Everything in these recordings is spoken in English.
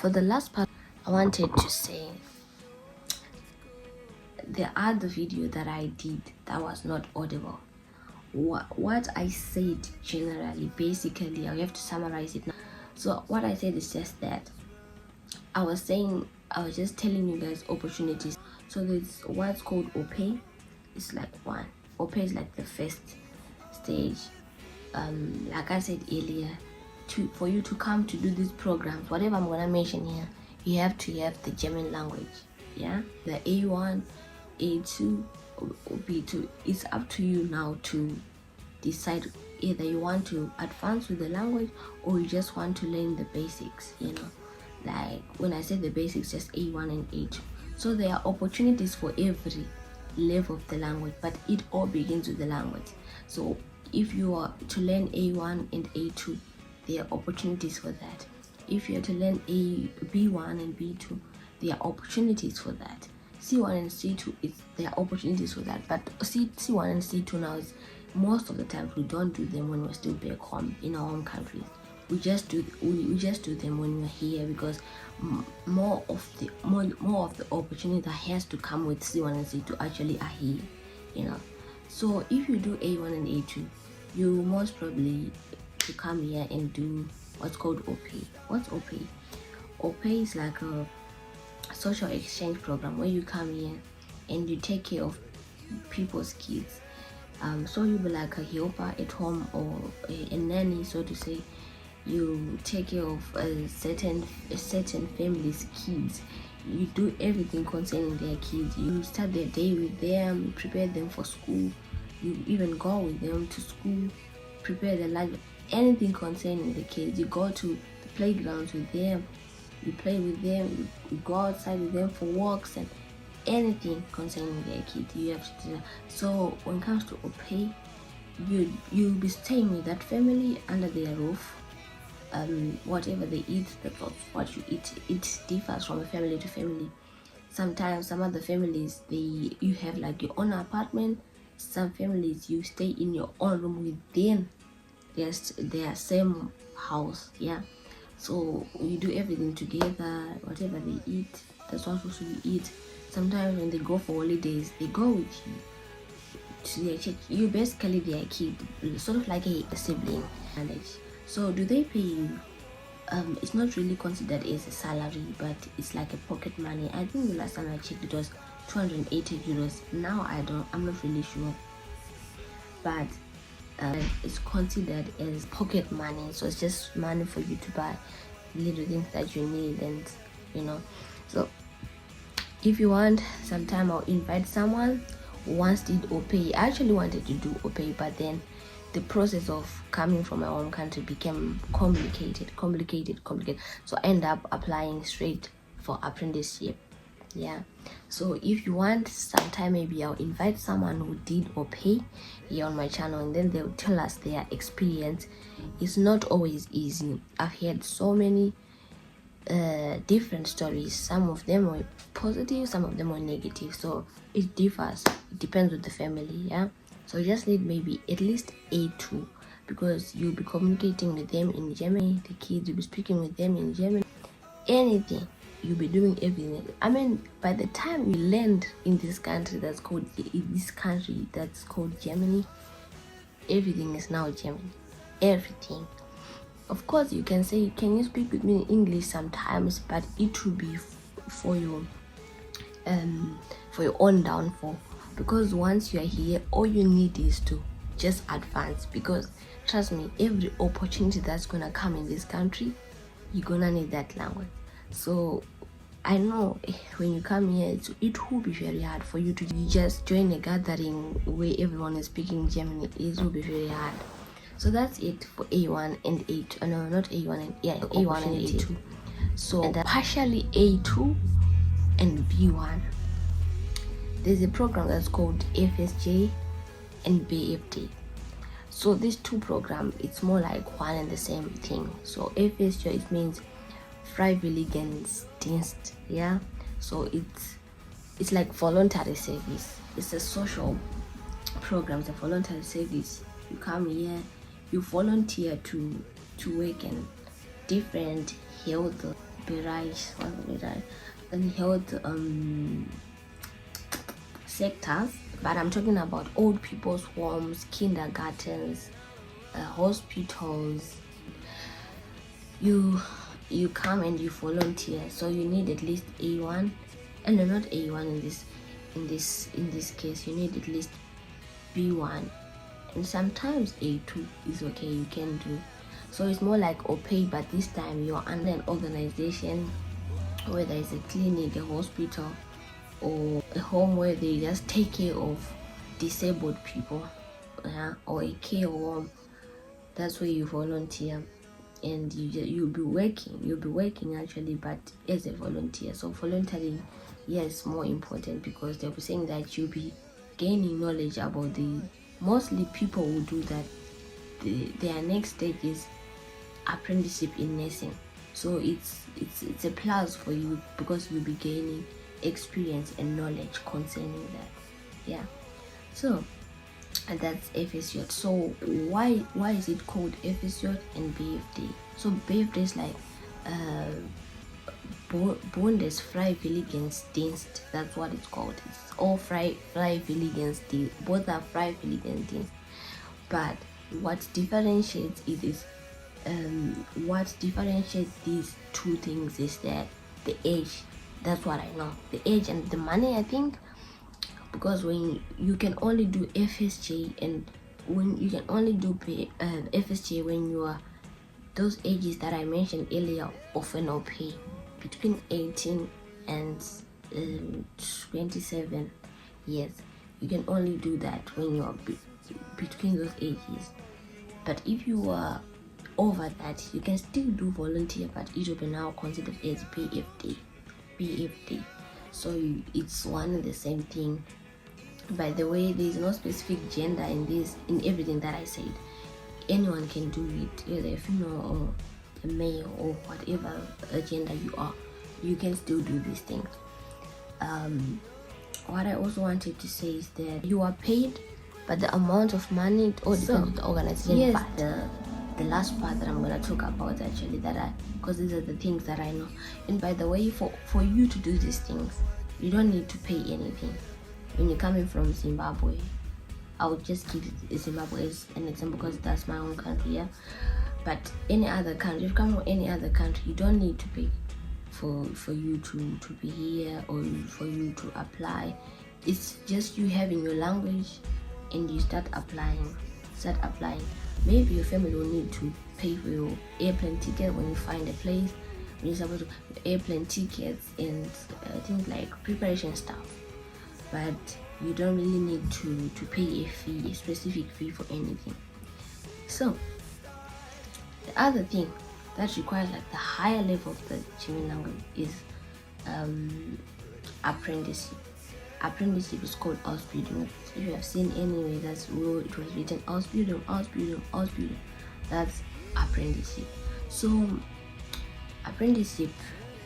For the last part, I wanted to say the other video that I did that was not audible. What I said generally, basically, I have to summarize it now. So what I said is just that I was just telling you guys opportunities. So there's what's called Aupair. It's like one. Aupair is like the first stage. Like I said earlier, for you to come to do these programs, whatever I'm gonna mention here, you have to have the German language. Yeah, the A1, A2, or B2. It's up to you now to decide either you want to advance with the language or you just want to learn the basics. Like when I say the basics, just A1 and A2. So there are opportunities for every level of the language, but it all begins with the language. So if you are to learn A1 and A2, there are opportunities for that. If you are to learn B1 and B2, there are opportunities for that. C1 and C2, there are opportunities for that. But C1 and C2 now is most of the times we don't do them when we're still back home in our home countries. We just do them when we're here, because more of the opportunity that has to come with C1 and C2 actually are here. So if you do A1 and A2, you most probably to come here and do what's called Aupair. What's Aupair? Aupair is like a social exchange program where you come here and you take care of people's kids. So you'll be like a helper at home, or a nanny, so to say. You take care of a certain family's kids. You do everything concerning their kids. You start their day with them, prepare them for school. You even go with them to school, prepare their lunch, anything concerning the kids. You go to the playgrounds with them, you play with them, you go outside with them for walks, and anything concerning their kids you have to do. So when it comes to Aupair, you'll be staying with that family under their roof. Whatever they eat, that's what you eat. It differs from family to family. Sometimes some other families, you have like your own apartment. Some families you stay in your own room within their same house. Yeah, so you do everything together. Whatever they eat, that's what also you eat. Sometimes when they go for holidays, they go with you to their church. You basically their kid, sort of like a sibling. So do they pay you? It's not really considered as a salary, but it's like a pocket money. I think the last time I checked it was 280 euros. Now I'm not really sure, but it's considered as pocket money. So it's just money for you to buy little things that you need, and so if you want, sometime I'll invite someone who once did Aupair. I actually wanted to do Aupair, but then the process of coming from my home country became complicated. So I end up applying straight for apprenticeship. Yeah. So if you want, sometime maybe I'll invite someone who did Aupair here on my channel, and then they'll tell us their experience. It's not always easy. I've heard so many different stories. Some of them were positive, some of them were negative. So it differs. It depends with the family. Yeah. So you just need maybe at least A2, because you'll be communicating with them in Germany. The kids, you'll be speaking with them in Germany. Anything, you'll be doing everything. I mean, by the time you land in this country that's called Germany, everything is now German. Everything. Of course, you can say, can you speak with me in English sometimes, but it will be for your own downfall. Because once you are here, all you need is to just advance. Because trust me, every opportunity that's gonna come in this country, you're gonna need that language. So I know when you come here, it will be very hard for you to just join a gathering where everyone is speaking German. It will be very hard. So that's it for A1 and A2. No, not A1 and A1 and A2. So partially A2 and B1. There's a program that's called FSJ and BFD. So these two programs, it's more like one and the same thing. So FSJ, it means Freiwilligendienst. Yeah. So it's like voluntary service. It's a social program. It's a voluntary service. You come here, you volunteer to work in different health and health sectors, but I'm talking about old people's homes, kindergartens, hospitals. You come and you volunteer, so you need at least A1, and no, not A1 in this case. You need at least B1, and sometimes A2 is okay, you can do. So it's more like Aupair, but this time you're under an organization, whether it's a clinic, a hospital, or a home where they just take care of disabled people, or a care home. That's where you volunteer, and you'll be working actually, but as a volunteer. So volunteering, yes, more important, because they'll be saying that you'll be gaining knowledge about mostly people will do that. Their next stage is apprenticeship in nursing, so it's a plus for you, because you'll be gaining experience and knowledge concerning that. So, and that's FSJ. So why is it called FSJ and BFD? So BFD is like Bundesfreiwilligendienst. That's what it's called. It's all Freiwilligendienst. Both are Freiwilligendienst. But what differentiates these two things is that the age. That's what I know. The age and the money, I think, because when you can only do FSJ, and when you can only do FSJ when you are those ages that I mentioned earlier of an Aupair, between 18 and 27 years. You can only do that when you are between those ages. But if you are over that, you can still do volunteer, but it will be now considered as BFD. So it's one and the same thing. By the way, there is no specific gender in everything that I said. Anyone can do it, either a female or a male or whatever gender you are. You can still do these things. What I also wanted to say is that you are paid, but the amount of money, it all depends on the organization. Yes, but the last part that I'm going to talk about, actually, because these are the things that I know. And by the way, for you to do these things, you don't need to pay anything. When you're coming from Zimbabwe, I'll just give Zimbabwe as an example, because that's my own country. But any other country, if you come from any other country, you don't need to pay for you to be here, or for you to apply. It's just you having your language, and you start applying. Maybe your family will need to pay for your airplane ticket when you find a place, when you're supposed to airplane tickets and things like preparation stuff. But you don't really need to pay a specific fee for anything. So the other thing that requires like the higher level of the German language is apprenticeship. Apprenticeship is called Ausbildung. If you have seen anyway, that's where it was written, Ausbildung. That's apprenticeship. So apprenticeship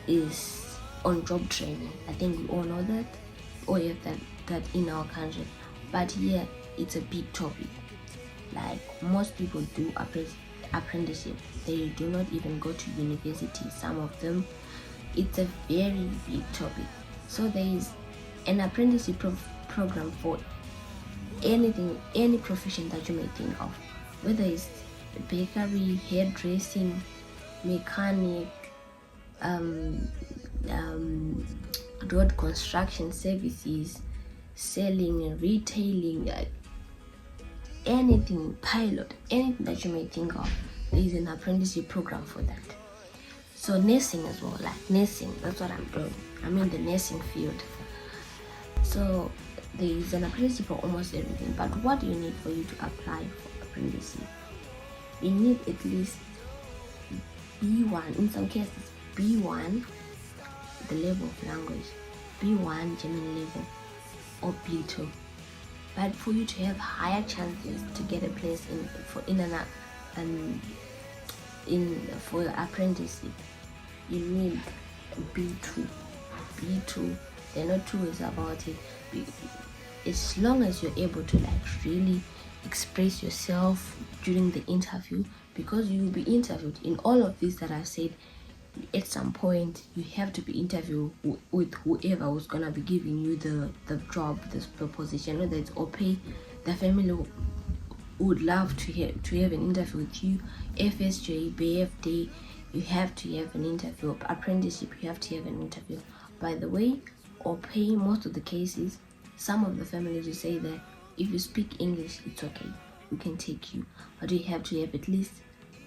is on-job training. I think we all know that, or have that in our country. But here it's a big topic. Like most people do apprenticeship. They do not even go to university. Some of them. It's a very big topic. So there is an apprenticeship program for anything, any profession that you may think of, whether it's bakery, hairdressing, mechanic, road construction services, selling and retailing, anything, pilot, anything that you may think of, there is an apprenticeship program for that. So nursing as well, like nursing, that's what I'm doing. I'm in the nursing field. So there is an apprenticeship for almost everything. But what do you need for you to apply for apprenticeship? You need at least B1, in some cases B1, the level of language, B1 German level, or B2. But for you to have higher chances to get a place for apprenticeship, you need B2. There are no two ways about it. As long as you're able to like really express yourself during the interview, because you will be interviewed in all of this that I said, at some point you have to be interviewed with whoever was gonna be giving you the job, the position, whether it's Aupair. The family would love to have an interview with you. FSJ, BFD, you have to have an interview. Apprenticeship, you have to have an interview. By the way, Aupair, most of the cases, some of the families will say that if you speak English, it's okay, we can take you, but you have to have at least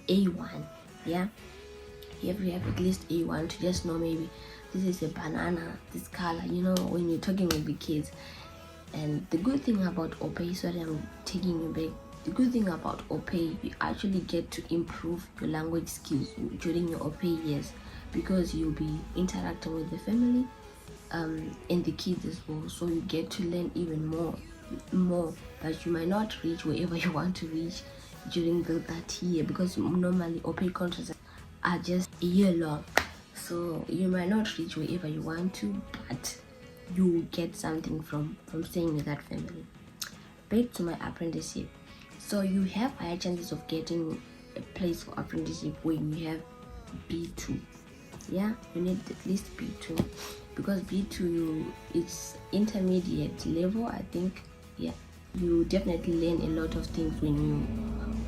A1. Yeah, you have to have at least A1 to just know maybe this is a banana, this color, you know, when you're talking with the kids. And the good thing about Aupair, sorry I'm taking you back, the good thing about Aupair, you actually get to improve your language skills during your Aupair years, because you'll be interacting with the family and the kids as well, so you get to learn even more, but you might not reach wherever you want to reach during that year, because normally Aupair contracts are just a year long, so you might not reach wherever you want to, but you get something from staying with that family. Back to my apprenticeship. So you have higher chances of getting a place for apprenticeship when you have B2. Yeah, you need at least B2, because B2 it's intermediate level, I think. Yeah, you definitely learn a lot of things when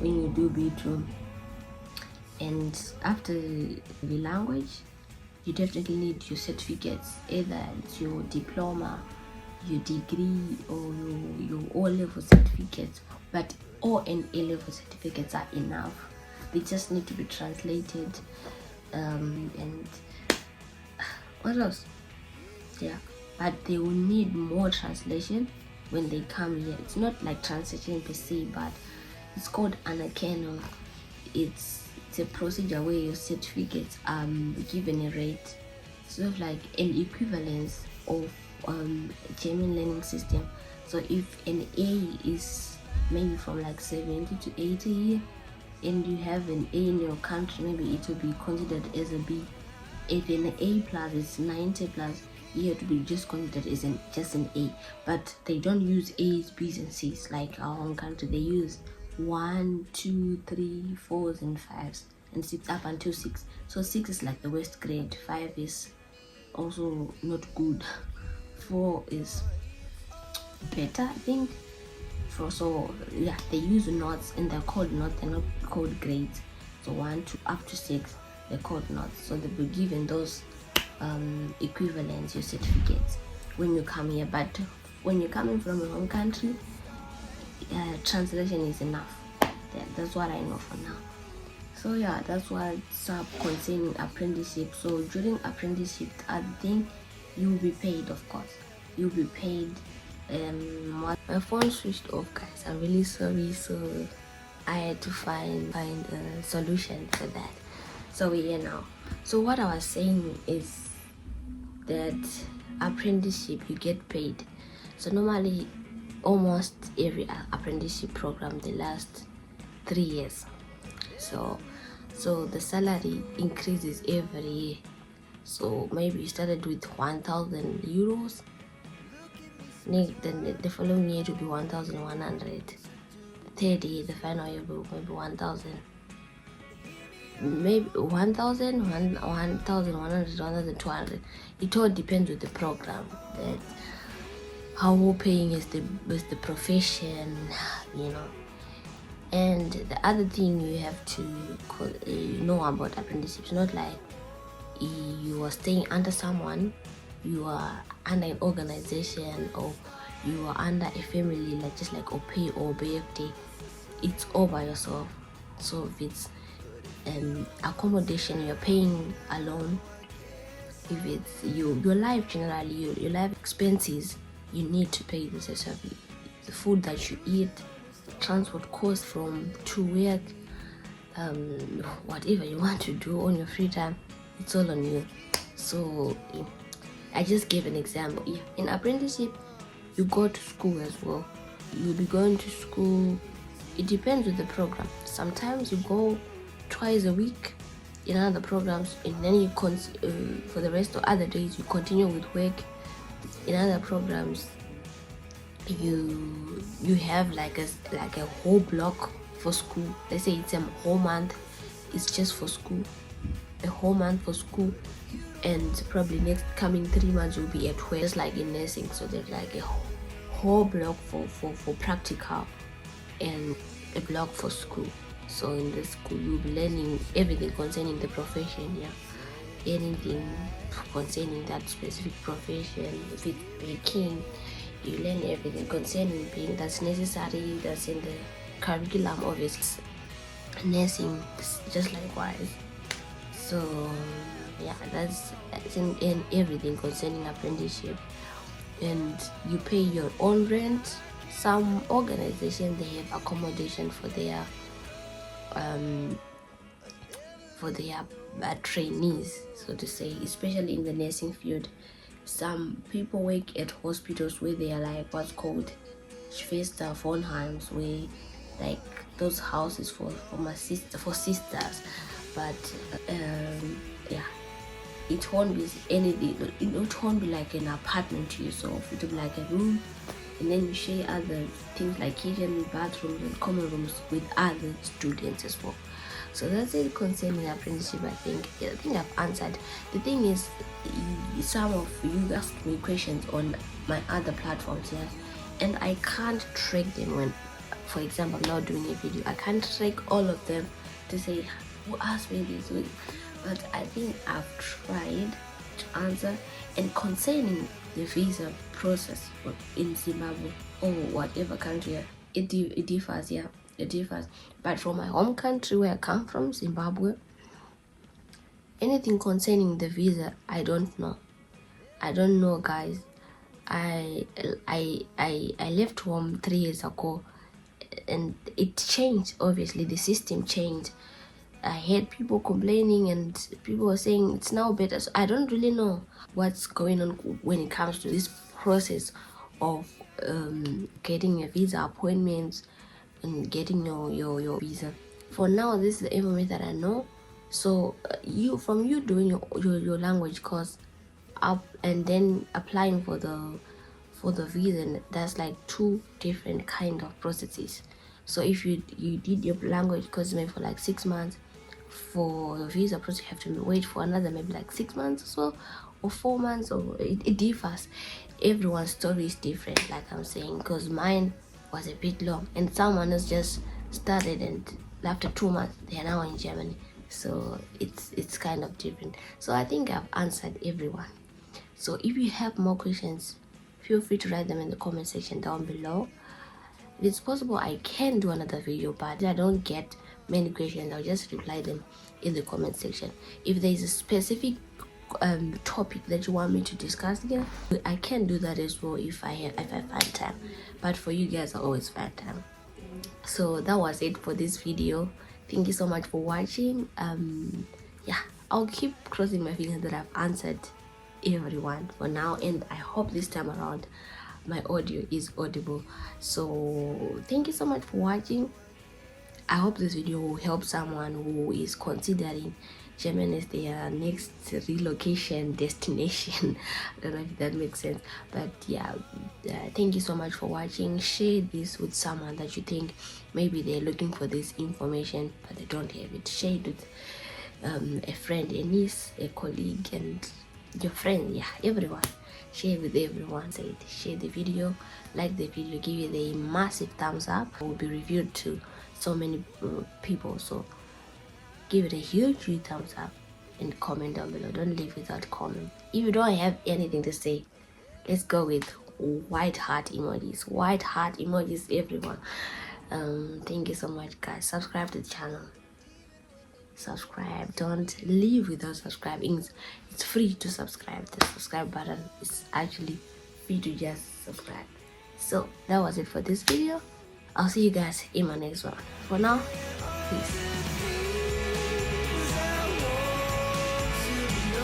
you do B2. And after the language, you definitely need your certificates, either it's your diploma, your degree, or your O-level certificates. But O and A-level certificates are enough. They just need to be translated. And what else? Yeah, but they will need more translation when they come here. It's not like translation per se, but it's called anakeno. It's a procedure where your certificates are given a rate, sort of like an equivalence of German learning system. So if an A is maybe from like 70 to 80, and you have an A in your country, maybe it will be considered as a B. If an A plus is 90 plus, you have to be just considered as just an A. But they don't use A's, B's and C's like our own country. They use 1, 2, 3, 4s and 5s and 6 up until 6. So 6 is like the worst grade, 5 is also not good, 4 is better, I think. So yeah, they use notes, and they're called notes, they're not called grades. So 1 to up to 6, they're called notes. So they'll be given those equivalents, your certificates, when you come here. But when you're coming from your home country, translation is enough. That's what I know for now. So yeah, that's what's up concerning apprenticeship. So during apprenticeship, I think you'll be paid, of course. You'll be paid. My phone switched off, guys. I'm really sorry. So I had to find a solution for that. So we're here now. So what I was saying is that apprenticeship, you get paid. So normally almost every apprenticeship program, they last 3 years. So the salary increases every year. So maybe you started with 1,000 euros, then the following year it will be 1,100. Third year, the final year will be maybe 1,000, maybe 1,000, 1,100, 1,200. It all depends with the program, that how paying is the profession, you know. And the other thing you have to know about apprenticeships, not like you are staying under someone, you are under an organization, or you are under a family, like just like Aupair or BFD. It's all by yourself. So if it's accommodation, you're paying alone. If it's your life, generally your life expenses, you need to pay this yourself. The food that you eat, transport costs from to work, whatever you want to do on your free time, it's all on you. So I just gave an example. In apprenticeship, you go to school as well. You'll be going to school. It depends with the program. Sometimes you go twice a week in other programs, and then you for the rest of other days you continue with work. In other programs, you have like a whole block for school. Let's say it's a whole month, it's just for school. a whole month for school, and probably next coming 3 months will be at work, just like in nursing. So there's like a whole block for practical and a block for school. So in the school you'll be learning everything concerning the profession, anything concerning that specific profession. If it's baking, you learn everything concerning baking that's necessary, that's in the curriculum of its nursing, just likewise. So that's in everything concerning apprenticeship. And you pay your own rent. Some organizations, they have accommodation for their trainees, so to say, especially in the nursing field. Some people work at hospitals where they are like what's called Schwester Wohnheims, where like those houses for sisters. But it won't be anything. It won't be like an apartment to yourself. It will be like a room, and then you share other things like kitchen, bathrooms, and common rooms with other students as well. So that's it concerning apprenticeship. I think I've answered. The thing is, some of you asked me questions on my other platforms here, and I can't track them. When, for example, I'm now doing a video, I can't track all of them to say who asked me this. But I think I've tried to answer. And concerning the visa process in Zimbabwe or whatever country, it differs. It differs. But from my home country where I come from, Zimbabwe, anything concerning the visa, I don't know. Guys. I left home 3 years ago, and it changed. Obviously the system changed. I heard people complaining, and people were saying it's now better. So I don't really know what's going on when it comes to this process of getting a visa appointments and getting your visa. For now, this is the information that I know. So you doing your language course up and then applying for the visa, that's like 2 different kind of processes. So if you did your language course maybe for like 6 months, for the visa process you have to wait for another maybe like 6 months or so, or 4 months, or it differs. Everyone's story is different, like I'm saying, because mine was a bit long, and someone has just started, and after 2 months they are now in Germany. So it's kind of different. So I think I've answered everyone. So if you have more questions, feel free to write them in the comment section down below. If it's possible, I can do another video, but I don't get many questions, I'll just reply them in the comment section. If there is a specific topic that you want me to discuss again, I can do that as well if I find time. But for you guys, I always find time. So that was it for this video. Thank you so much for watching. I'll keep crossing my fingers that I've answered everyone for now, and I hope this time around my audio is audible. So thank you so much for watching. I hope this video will help someone who is considering Germany as their next relocation destination. I don't know if that makes sense, but thank you so much for watching. Share this with someone that you think maybe they're looking for this information but they don't have it. Share it with a friend, a niece, a colleague, and your friend, everyone. Share with everyone. Share the video, like the video, give it a massive thumbs up. It will be reviewed to so many people, so give it a huge thumbs up and comment down below. Don't leave without comment. If you don't have anything to say, let's go with white heart emojis everyone. Thank you so much, guys. Subscribe to the channel. Subscribe. Don't leave without subscribing. It's free to subscribe. The subscribe button is actually free to just subscribe. So that was it for this video. I'll see you guys in my next one. For now, peace.